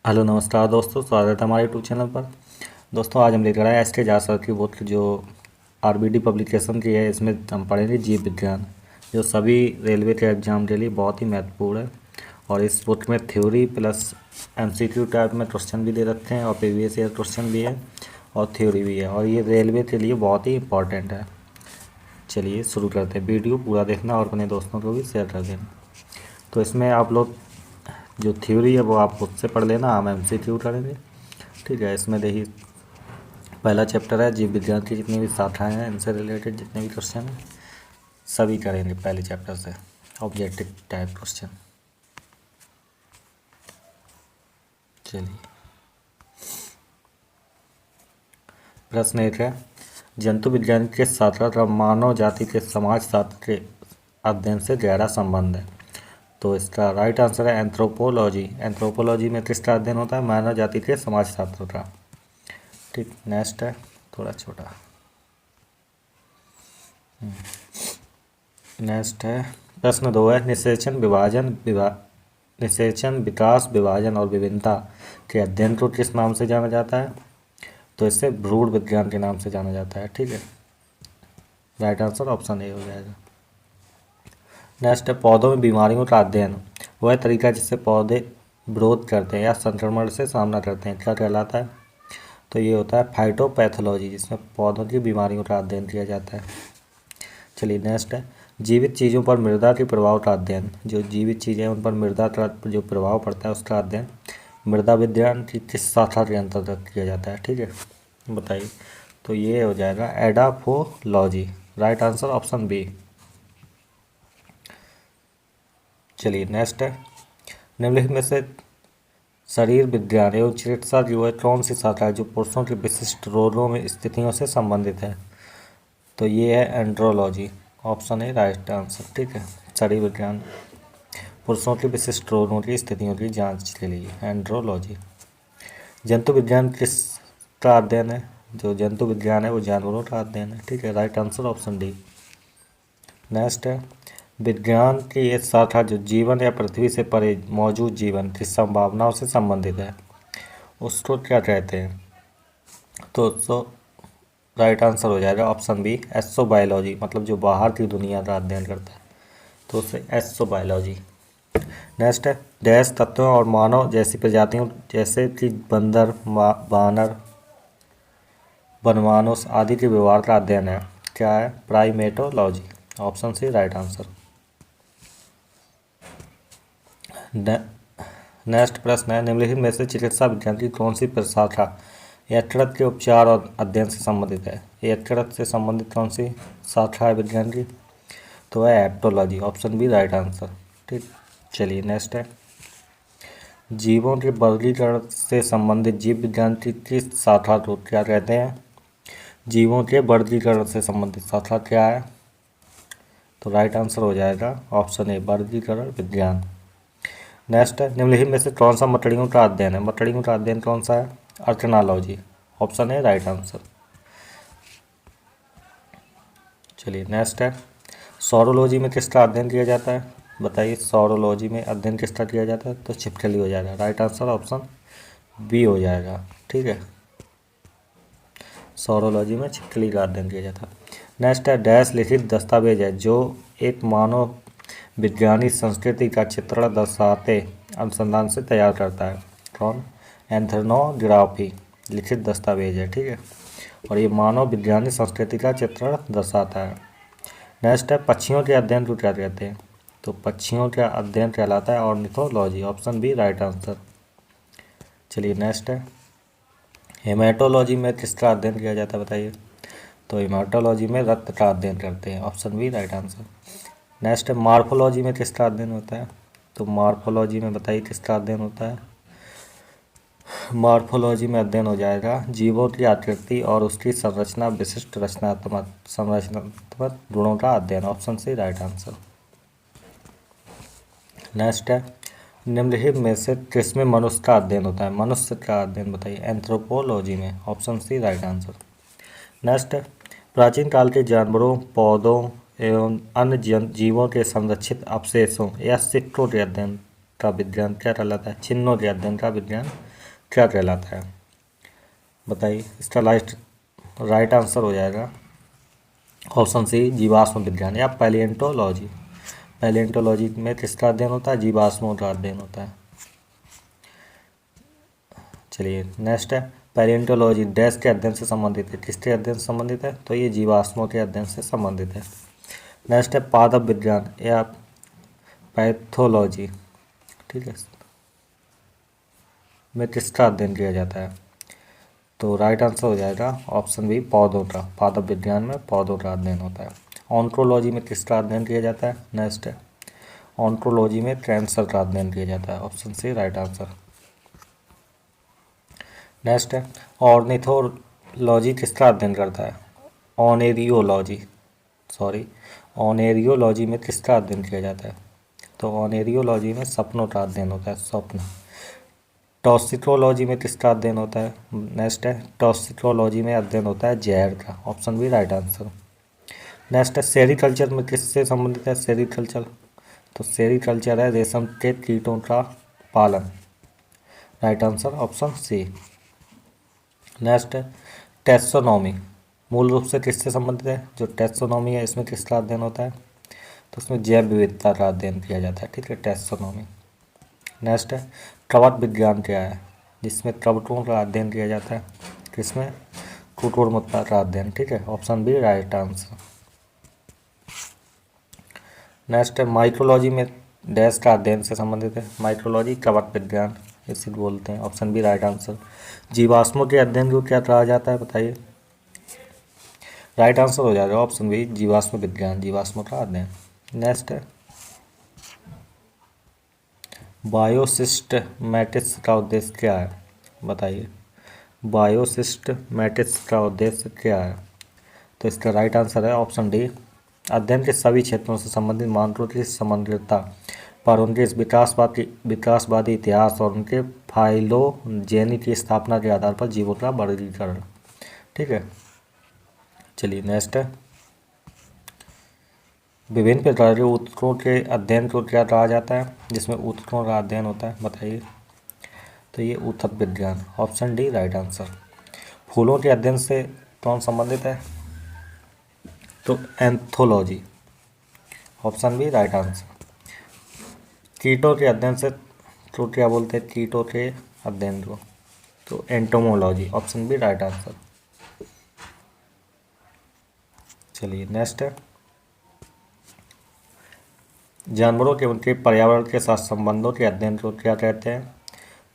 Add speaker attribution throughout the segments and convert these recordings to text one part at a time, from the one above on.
Speaker 1: Hello नमस्कार दोस्तों, स्वागत है हमारे यूट्यूब चैनल पर। दोस्तों आज हम लेकर आए एस टी जासर की बुक जो आरबीडी पब्लिकेशन की है। इसमें हम पढ़ेंगे जीव विज्ञान, जो सभी रेलवे के एग्जाम के लिए बहुत ही महत्वपूर्ण है। और इस बुक में थ्योरी प्लस एमसीक्यू टाइप में क्वेश्चन भी दे रखे हैं और प्रीवियस ईयर क्वेश्चन भी है और थ्योरी भी है, और ये रेलवे के लिए बहुत ही इंपॉर्टेंट है। चलिए शुरू करते हैं। वीडियो पूरा देखना और अपने दोस्तों को भी शेयर कर देना। तो इसमें आप लोग जो थ्योरी है वो आप खुद से पढ़ लेना, हम एमसीक्यू करेंगे। ठीक है, इसमें देखिए पहला चैप्टर है जीव विज्ञान की जितनी भी शाखाएं हैं, इनसे रिलेटेड जितने भी क्वेश्चन हैं सभी करेंगे पहले चैप्टर से, ऑब्जेक्टिव टाइप क्वेश्चन। चलिए, प्रश्न एक है, जंतु विज्ञान के शास्त्र का मानव जाति के समाज शास्त्र के अध्ययन से गहरा संबंध है। तो इसका राइट आंसर है एंथ्रोपोलॉजी। एंथ्रोपोलॉजी में किसका अध्ययन होता है? मानव जाति के समाज शास्त्र का। ठीक, नेक्स्ट है थोड़ा छोटा। नेक्स्ट है प्रश्न 2 है, निषेचन विकास विभाजन और विभिन्नता के अध्ययन को किस नाम से जाना जाता है? तो इसे भ्रूण विज्ञान के नाम से जाना जाता है। ठीक है, राइट आंसर ऑप्शन ए हो जाएगा। नेक्स्ट है पौधों में बीमारियों का अध्ययन, वह तरीका जिससे पौधे विरोध करते हैं या संक्रमण से सामना करते हैं, क्या कहलाता है? तो ये होता है फाइटोपैथोलॉजी, जिसमें पौधों की बीमारियों का अध्ययन किया जाता है। चलिए नेक्स्ट है जीवित चीज़ों पर मृदा के प्रभाव का अध्ययन, जो जीवित चीज़ें हैं उन पर मृदा का जो प्रभाव पड़ता है उसका अध्ययन मृदा विज्ञान की किस शाखा के अंतर्गत किया जाता है? ठीक है, बताइए। तो ये हो जाएगा edaphology. Right answer option B. चलिए नेक्स्ट है, निम्नलिखित में से शरीर विज्ञान एवं चिकित्सा की वह कौन सी शाखा है जो पुरुषों के विशिष्ट रोगों में स्थितियों से संबंधित है? तो ये है andrology. Option A right answer. ठीक है, शरीर विज्ञान पुरुषों के विशिष्ट रोगों की स्थितियों की जांच के लिए एंड्रोलॉजी। जंतु विज्ञान किसका अध्ययन है? जो जंतु विज्ञान है वो जानवरों का अध्ययन है। ठीक है, right answer option D. Next है विज्ञान की एक शाखा जो जीवन या पृथ्वी से परे मौजूद जीवन की संभावनाओं से संबंधित है, उसको क्या कहते हैं? तो राइट आंसर हो जाएगा ऑप्शन बी एस्ट्रोबायोलॉजी, मतलब जो बाहर की दुनिया का अध्ययन करता है तो उसे एस्ट्रोबायोलॉजी। नेक्स्ट है डैश तत्वों और मानव जैसी प्रजातियों जैसे कि बंदर, बानर, बनमानुस आदि के व्यवहार का अध्ययन है, क्या है? Primatology. Option C right answer. Next प्रश्न है, निम्नलिखित में से चिकित्सा विज्ञान की कौन सी प्रशाखा यकृत के उपचार और अध्ययन से संबंधित है? यकृत से संबंधित कौन सी शाखा है विज्ञान की? तो है herpetology. Option B right answer. ठीक, चलिए नेक्स्ट है जीवों के वर्गीकरण से संबंधित जीव विज्ञान की किस शाखा को क्या कहते हैं? जीवों के वर्गीकरण से संबंधित शाखा क्या है? तो राइट आंसर हो जाएगा ऑप्शन ए वर्गीकरण विज्ञान। नेक्स्ट है निम्नलिखित में से कौन सा मकड़ियों का अध्ययन है? मकड़ियों का अध्ययन कौन सा है? Arachnology. Option A right answer. चलिए नेक्स्ट है सौरोलॉजी में किसका अध्ययन किया जाता है? बताइए, सौरोलॉजी में अध्ययन किसका किया जाता है? तो छिपकली हो जाएगा। राइट आंसर ऑप्शन बी हो जाएगा। ठीक है, सौरोलॉजी में छिपकली का अध्ययन किया जाता है। नेक्स्ट है डैश लिखित दस्तावेज है जो एक मानव विज्ञानी संस्कृति का चित्रण दर्शाते अनुसंधान से तैयार करता है, कौन? एंथ्रोपोग्राफी लिखित दस्तावेज है। ठीक है, और ये मानव विज्ञानी संस्कृति का चित्रण दर्शाता है। नेक्स्ट है पक्षियों के अध्ययन को क्या कहते हैं? तो पक्षियों का अध्ययन कहलाता है ornithology. Option B right answer. चलिए नेक्स्ट है हेमाटोलॉजी में किसका अध्ययन किया जाता है? बताइए। तो हेमाटोलॉजी में रक्त का अध्ययन करते हैं। Option B right answer. Next है मार्फोलॉजी में किसका अध्ययन होता है? तो मार्फोलॉजी में बताइए किसका अध्ययन होता है? मार्फोलॉजी में अध्ययन हो जाएगा जीवों की आकृति और उसकी संरचना विशिष्ट संरचनात्मक गुणों का अध्ययन। Option C right answer. Next है निम्नलिखित में से किसमें मनुष्य का अध्ययन होता है? मनुष्य का अध्ययन बताइए। एंथ्रोपोलॉजी में। Option C right answer. Next है प्राचीन काल के जानवरों, पौधों एवं अन्य जीवों के संरक्षित अवशेषों या सिक्कों के अध्ययन का विज्ञान क्या कहलाता है? चिन्हों के अध्ययन का विज्ञान क्या कहलाता है? बताइए। इसका राइट आंसर हो जाएगा ऑप्शन सी, जीवाश्म विज्ञान या पैलिएंटोलॉजी। पैलिएंटोलॉजी में किसका अध्ययन होता है? जीवाश्मों का अध्ययन होता है। चलिए नेक्स्ट है, पैलिएंटोलॉजी डैश के अध्ययन से संबंधित है। किसके अध्ययन से संबंधित है? तो ये जीवाश्मों के अध्ययन से संबंधित है। नेक्स्ट है पादप विज्ञान या पैथोलॉजी, ठीक है, में किसका अध्ययन किया जाता है? तो राइट आंसर हो जाएगा ऑप्शन बी, पौधों का। पादप विज्ञान में पौधों का अध्ययन होता है। ऑन्कोलॉजी में किसका अध्ययन किया जाता है? नेक्स्ट है, ऑन्कोलॉजी में कैंसर का अध्ययन किया जाता है। Option C right answer. Next है, ऑर्निथोलॉजी किसका अध्ययन करता है? ऑनेरियोलॉजी में किसका अध्ययन किया जाता है? तो ऑनेरियोलॉजी में सपनों का अध्ययन होता है, स्वप्न। टॉक्सिकोलॉजी में किसका अध्ययन होता है? नेक्स्ट है, टॉक्सिकोलॉजी में अध्ययन होता है जहर का। Option B right answer. Next है, सेरीकल्चर में किससे संबंधित है? सेरीकल्चर, तो सेरीकल्चर है रेशम के कीटों का पालन। Right answer option C. Next है, टैक्सोनॉमी मूल रूप से किससे संबंधित है? जो टैक्सोनॉमी है इसमें किसका अध्ययन होता है? तो उसमें जैव विविधता का अध्ययन किया जाता है, ठीक है, टैक्सोनॉमी। नेक्स्ट है, कवक विज्ञान क्या है? जिसमें कवकों का अध्ययन किया जाता है। किसमें? कुकुरमुत्ता का अध्ययन, ठीक है, option B right answer. Next है, माइक्रोलॉजी में डैश का अध्ययन से संबंधित है। माइक्रोलॉजी कवक विज्ञान इसे बोलते हैं। Option B right answer. जीवाश्मों के अध्ययन को क्या कहा जाता है? बताइए। राइट आंसर हो जाएगा ऑप्शन बी, जीवाश्म विज्ञान, जीवाश्मों का अध्ययन। नेक्स्ट है, बायोसिस्टमैटिक्स का उद्देश्य क्या है? बताइए। बायोसिस्टमैटिक्स का उद्देश्य क्या है? तो इसका राइट आंसर है ऑप्शन डी, अध्ययन के सभी क्षेत्रों से संबंधित मानकों की समग्रता पर उनके विकासवादी इतिहास और उनके फाइलोजेनी की स्थापना के आधार पर जीवों का वर्गीकरण, ठीक है। चलिए नेक्स्ट है, विभिन्न प्रकार के ऊतकों के अध्ययन को क्या कहा जाता है? जिसमें ऊतकों का अध्ययन होता है, बताइए। तो ये ऊतक विज्ञान, ऑप्शन डी राइट आंसर। फूलों के अध्ययन से कौन संबंधित है? तो anthology, option B right answer. कीटों के अध्ययन से तो क्या बोलते हैं? कीटों के अध्ययन को तो entomology, option B right answer. चलिए नेक्स्ट है, जानवरों के उनके पर्यावरण के साथ संबंधों के अध्ययन को क्या कहते हैं?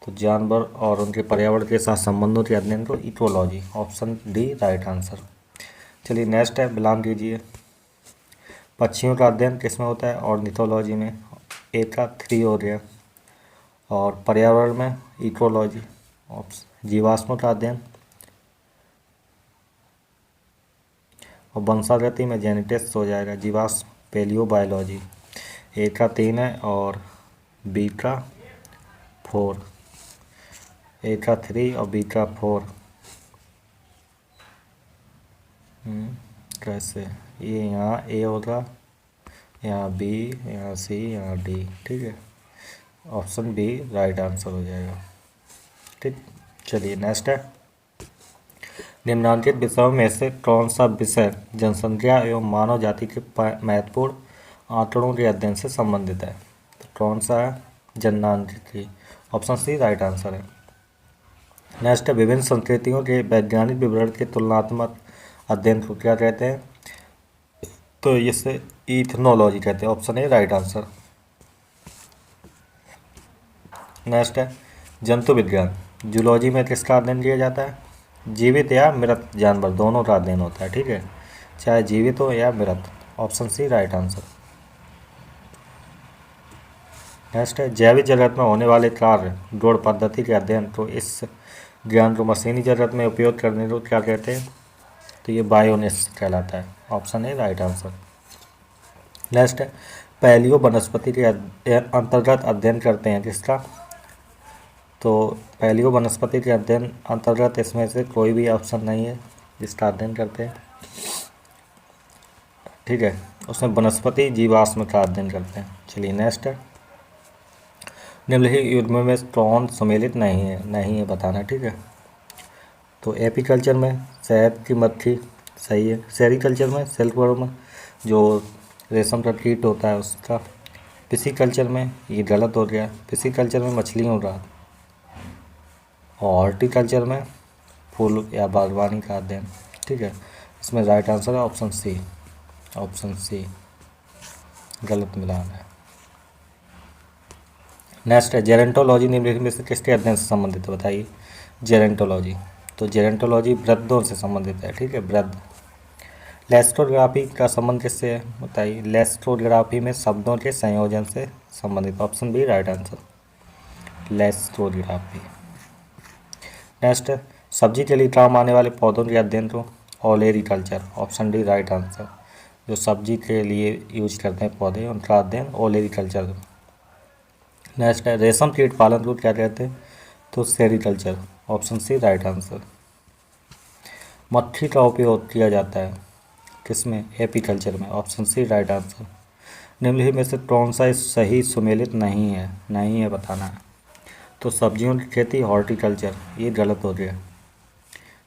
Speaker 1: तो जानवर और उनके पर्यावरण के साथ संबंधों के अध्ययन को ecology, option D right answer. चलिए नेक्स्ट है, बिलोंग कीजिए। पक्षियों का अध्ययन किसमें होता है? ऑर्निथोलॉजी में, ए का 3 हो गया। और पर्यावरण में इकोलॉजी, जीवाश्मों का अध्ययन, और वंशागति में जेनेटिक्स हो जाएगा, जीवाश्म पेलियोबायोलॉजी। ए का 3 है और बी का 4, ए का 3 और बी का 4। कैसे? ये यहाँ ए होगा, यहाँ बी, यहाँ सी, यहाँ डी, ठीक है, ऑप्शन बी राइट आंसर हो जाएगा, ठीक। चलिए नेक्स्ट है, निम्नलिखित विषयों में से कौन सा विषय जनसंख्या एवं मानव जाति के महत्वपूर्ण आंकड़ों के अध्ययन से संबंधित है? तो कौन सा है? जननांकिकी, ऑप्शन सी राइट आंसर है। नेक्स्ट है, विभिन्न संस्कृतियों के वैज्ञानिक विवरण के तुलनात्मक अध्ययन को क्या कहते हैं? तो इसे इथनोलॉजी कहते हैं, option A right answer. Next है, जंतु विज्ञान, जूलॉजी में किसका अध्ययन किया जाता है? जीवित या मृत जानवर दोनों का अध्ययन होता है, ठीक है, चाहे जीवित हो या मृत, option C right answer. Next है, जैविक जगत में होने वाले कार्य जोड़ पद्धति के अध्ययन को, इस ज्ञान को मशीनी जगत में उपयोग करने को क्या कहते हैं? तो ये बायोनिक्स कहलाता है, option A right answer. Next है, पैलियो वनस्पति के अंतर्गत अध्ययन करते हैं किसका? तो पैलियो वनस्पति के अध्ययन अंतर्गत इसमें से कोई भी ऑप्शन नहीं है जिसका अध्ययन करते हैं, ठीक है, उसमें वनस्पति जीवाश्म का अध्ययन करते हैं। चलिए नेक्स्ट है, निम्नलिखित युग्म में कौन सम्मिलित नहीं है बताना, ठीक है। तो एपीकल्चर में शहद की मक्खी सही है। सेरीकल्चर में सिल्कवर्म जो रेशम का कीट होता है उसका। पिसीकल्चर में ये गलत हो गया, पिसीकल्चर में मछली हो रहा। और हॉर्टिकल्चर में फूल या बागवानी का अध्ययन, ठीक है। इसमें राइट आंसर है ऑप्शन सी। ऑप्शन सी गलत मिलान है। नेक्स्ट है जेरेंटोलॉजी निम्नलिखित में से किसके अध्ययन से संबंधित है बताइए। जेरेंटोलॉजी, तो जेरेंटोलॉजी वृद्धों से संबंधित है, ठीक है, वृद्ध। लेस्टोग्राफी का संबंध किससे है बताइए। लेस्टोग्राफी में शब्दों के संयोजन से संबंधित, ऑप्शन बी राइट आंसर, लेस्टोग्राफी। नेक्स्ट है सब्जी के लिए काम आने वाले पौधों के अध्ययन को olericulture, option D right answer. जो सब्जी के लिए यूज करते हैं पौधे उनका अध्ययन ओलेरीकल्चर। नेक्स्ट है रेशम कीट पालन को क्या कहते हैं, तो sericulture, option C right answer. मक्खी का उपयोग किया जाता है किसमें, एपीकल्चर में, ऑप्शन सी राइट आंसर। निम्नलिखित में से कौन सा सही सुमेलित नहीं है बताना है। तो सब्जियों की खेती हॉर्टिकल्चर, ये गलत हो गया,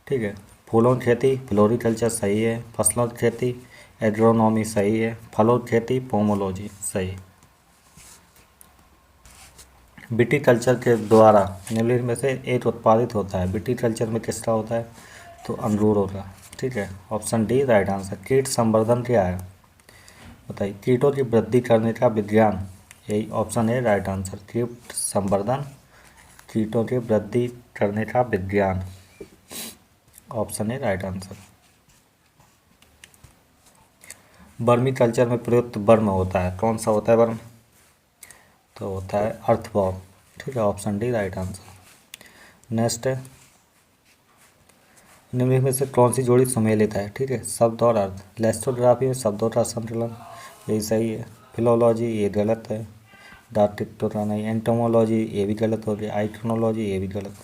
Speaker 1: ठीक है। फूलों की खेती फ्लोरिकल्चर सही है। फसलों की खेती एग्रोनॉमी सही है। फलों की खेती पोमोलॉजी सही। विटीकल्चर के द्वारा निम्नलिखित में से एक उत्पादित होता है। विटीकल्चर में किसका होता है, तो अंगूर होगा, ठीक है, ऑप्शन डी राइट आंसर। कीट संवर्धन क्या है बताइए। कीटों की वृद्धि करने का विज्ञान, यही ऑप्शन है राइट आंसर। कीट संवर्धन, कीटों की वृद्धि करने का विज्ञान, ऑप्शन है राइट आंसर। वर्मी कल्चर में प्रयुक्त वर्म होता है, कौन सा होता है वर्म, तो होता है अर्थवॉर्म, ठीक है, option D right answer. Next है निम्नलिखित में से कौन सी जोड़ी सम्मिलित है, ठीक है, शब्द और अर्थ। लेस्टोग्राफी में शब्दों का संतुलन, यही सही है। फिलोलॉजी ये गलत है। डार्टिक्टोरा नहीं। एंटोमोलॉजी ये भी गलत हो गया। आइक्रोनोलॉजी ये भी गलत।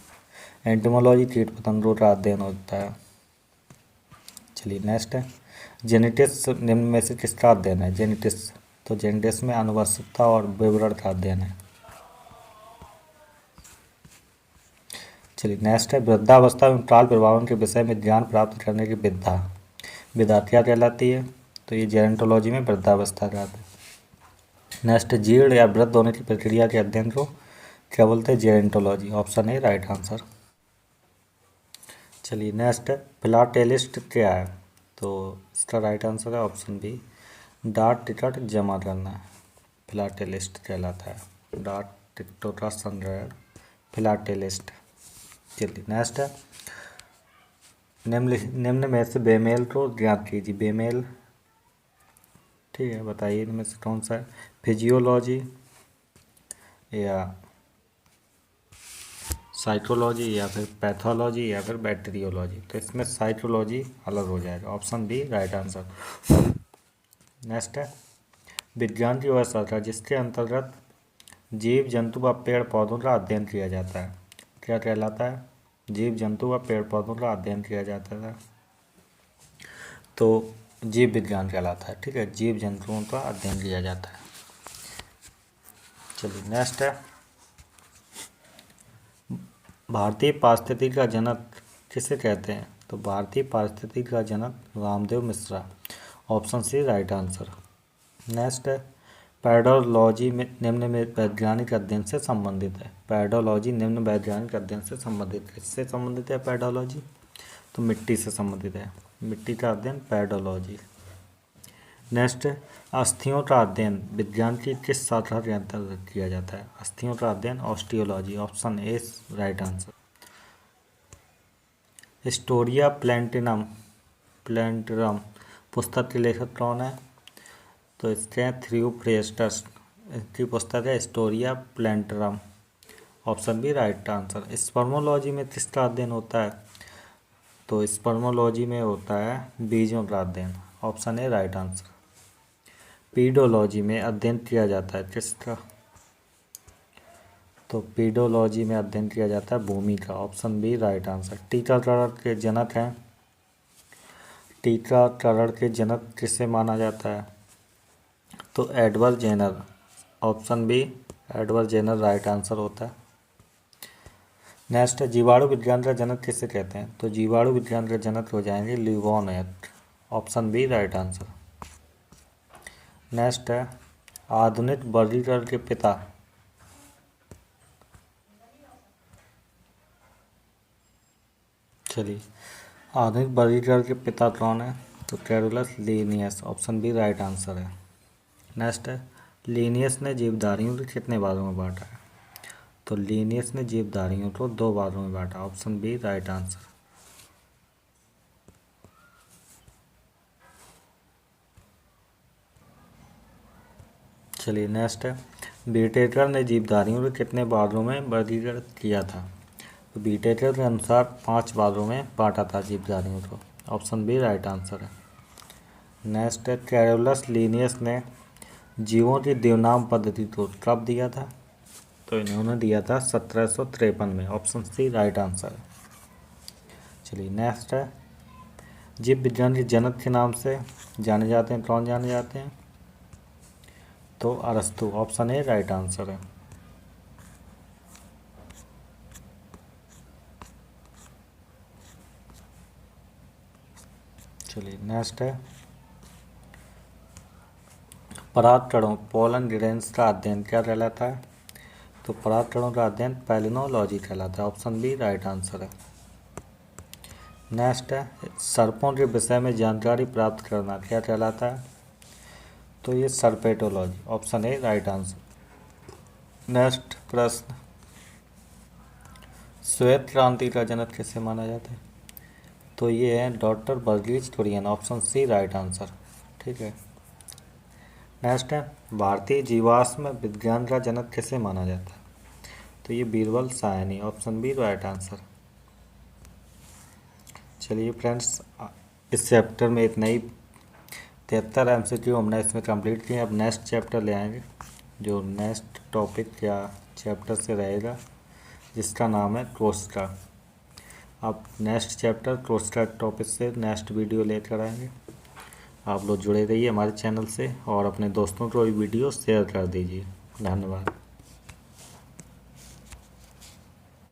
Speaker 1: एंटोमोलॉजी कीट पतंगों का अध्ययन होता है। चलिए नेक्स्ट है जेनेटिक्स निम्न में से किसका अध्ययन है, जेनेटिक्स, तो जेनेटिक्स में आनुवंशिकता और विवरण का अध्ययन है। चलिए नेक्स्ट है वृद्धावस्था में काल प्रभावन के विषय में ज्ञान प्राप्त करने की विधा क्या कहलाती है, तो ये जेरेंटोलॉजी में वृद्धावस्था का आता है। नेक्स्ट जीर्ण या वृद्ध होने की प्रक्रिया के अध्ययन को क्या बोलते हैं, gerontology, option A right answer. चलिए नेक्स्ट है फिलाटेलिस्ट क्या है, तो इसका राइट आंसर है ऑप्शन बी डाक टिकट जमा करना है, फिलाटेलिस्ट कहलाता है। डाक टिकटों का संग्रह फिलाटेलिस्ट। चलिए नेक्स्ट है निम्न में से बेमेल को ज्ञात कीजिए। बेमेल, ठीक है, बताइए इनमें से कौन सा है, फिजियोलॉजी या साइकोलॉजी या फिर पैथोलॉजी या फिर बैक्टीरियोलॉजी, तो इसमें साइकोलॉजी अलग हो जाएगा, option B right answer. Next है विज्ञान की वह शाखा जिसके अंतर्गत जीव जंतु व पेड़ पौधों का अध्ययन किया जाता है, क्या कहलाता है, जीव जंतु व पेड़ पौधों का अध्ययन किया जाता है, तो जीव विज्ञान कहलाता है, ठीक है, जीव जंतुओं का अध्ययन किया जाता है। चलिए नेक्स्ट है भारतीय पारिस्थितिकी का जनक किसे कहते हैं, तो भारतीय पारिस्थितिकी का जनक Ramdev Mishra, option C right answer. Next है पैडोलॉजी में निम्न में वैज्ञानिक अध्ययन से संबंधित है। पैडोलॉजी निम्न वैज्ञानिक अध्ययन से संबंधित, किससे संबंधित है पैडोलॉजी, तो मिट्टी से संबंधित है, मिट्टी का अध्ययन पैडोलॉजी। नेक्स्ट अस्थियों का अध्ययन विज्ञान की किस शाखा के अंतर्गत किया जाता है, अस्थियों का अध्ययन osteology, option A right answer. Historia Plantarum पुस्तक के लेखक कौन है, तो इसके हैं थ्योफ्रेस्टस, इसकी पुस्तक है Historia Plantarum, option B right answer. Spermology में किसका अध्ययन होता है, तो स्पर्मोलॉजी में होता है बीजों का अध्ययन, option A right answer. Pedology में अध्ययन किया जाता है किसका, तो पीडोलॉजी में अध्ययन किया जाता है भूमि का, ऑप्शन बी राइट आंसर। टीकाकरण के जनक हैं, टीकाकरण के जनक किसे माना जाता है, तो Edward Jenner, option B Edward Jenner right answer होता है। नेक्स्ट है जीवाणु विज्ञान का जनक किसे कहते हैं? तो जीवाणु विज्ञान का जनक हो जाएंगे लिवोनेट, option B right answer. Next है आधुनिक वर्गीकरण के पिता? चलिए आधुनिक वर्गीकरण के पिता कौन है? तो Carolus Linnaeus, option B right answer है। नेक्स्ट है लिनियस ने जीवधारियों को कितने भागों में बांटा है? तो लिनियस ने जीवधारियों को 2 भागों में बांटा, ऑप्शन बी राइट आंसर। चलिए नेक्स्ट है बीटेकर ने जीवधारियों को कितने भागों में वर्गीकृत किया था? तो बीटेकर के अनुसार 5 भागों में बांटा था जीवधारियों को, ऑप्शन बी राइट आंसर है। नेक्स्ट है कैरोलस लिनियस ने जीवों की देवनाम पद्धति को कब दिया था? तो इन्होंने दिया था 1753 में, ऑप्शन सी राइट आंसर है। चलिए नेक्स्ट है जीव विज्ञान के जनक के नाम से जाने जाते हैं, कौन जाने जाते हैं? तो अरस्तु, ऑप्शन ए राइट आंसर है। चलिए नेक्स्ट है परागकणों पोलन ग्रेन्स का अध्ययन क्या कहलाता है? तो परागकणों का अध्ययन पैलिनोलॉजी कहलाता है, ऑप्शन बी राइट आंसर है। नेक्स्ट है सर्पों के विषय में जानकारी प्राप्त करना क्या कहलाता है? तो ये serpentology, option A right answer. Next प्रश्न श्वेत क्रांति का जनक किसे माना जाता है? तो ये है doctor Varghese Kurien, option C right answer. ठीक है। नेक्स्ट है भारतीय जीवाश्म विज्ञान का जनक किसे माना जाता है? तो ये Birbal Sahni, option B right answer. चलिए फ्रेंड्स इस चैप्टर में इतना ही, 73 MCQ हमने इसमें कंप्लीट किए। अब नेक्स्ट चैप्टर ले आएंगे जो नेक्स्ट टॉपिक या चैप्टर से रहेगा जिसका नाम है कोस्टा। अब नेक्स्ट चैप्टर कोस्टा टॉपिक से नेक्स्ट वीडियो लेकर आएंगे। आप लोग जुड़े रहिए हमारे चैनल से और अपने दोस्तों को भी वीडियो शेयर कर दीजिए। धन्यवाद।